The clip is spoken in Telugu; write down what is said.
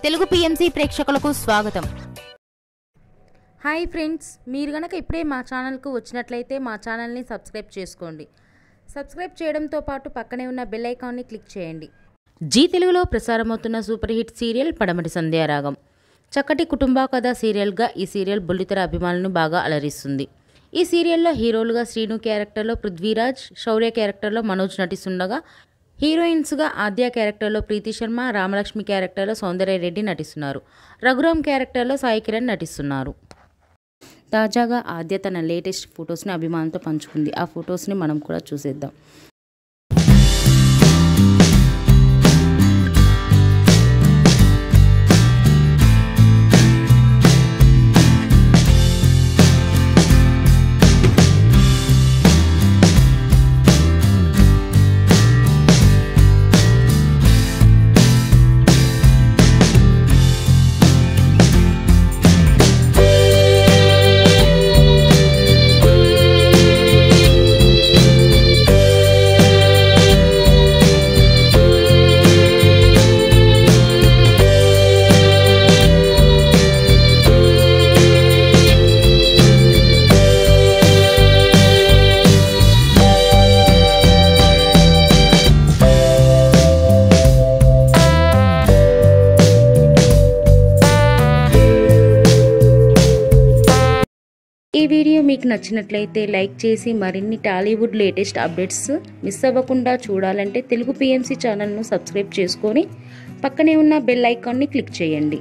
తెలుగు పిఎంసి ప్రేక్షకులకు స్వాగతం. హాయ్ ఫ్రెండ్స్, మీరు గనక ఇప్పుడే మా ఛానల్కు వచ్చినట్లయితే మా ఛానల్ని సబ్స్క్రైబ్ చేసుకోండి. సబ్స్క్రైబ్ చేయడంతో పాటు పక్కనే ఉన్న బెల్ ఐకాన్ని క్లిక్ చేయండి. జీ తెలుగులో ప్రసారమవుతున్న సూపర్ హిట్ సీరియల్ పడమటి సంధ్యారాగం. చక్కటి కుటుంబ కథ సీరియల్గా ఈ సీరియల్ బుల్లితెర అభిమానులను బాగా అలరిస్తుంది. ఈ సీరియల్లో హీరోలుగా శ్రీను క్యారెక్టర్లో పృథ్వీరాజ్, శౌర్య క్యారెక్టర్లో మనోజ్ నటిస్తుండగా హీరోయిన్స్గా ఆద్య క్యారెక్టర్లో ప్రీతి శర్మ, రామలక్ష్మి క్యారెక్టర్లో సౌందర్య రెడ్డి నటిస్తున్నారు. రఘురామ్ క్యారెక్టర్లో సాయి కిరణ్ నటిస్తున్నారు. తాజాగా ఆద్య తన లేటెస్ట్ ఫొటోస్ని అభిమానులతో పంచుకుంది. ఆ ఫొటోస్ని మనం కూడా చూసేద్దాం. ఈ వీడియో మీకు నచ్చినట్లయితే లైక్ చేసి మరిన్ని టాలీవుడ్ లేటెస్ట్ అప్డేట్స్ మిస్ అవ్వకుండా చూడాలంటే తెలుగు పిఎంసి ఛానల్ను సబ్స్క్రైబ్ చేసుకొని పక్కనే ఉన్న బెల్ ఐకాన్ని క్లిక్ చేయండి.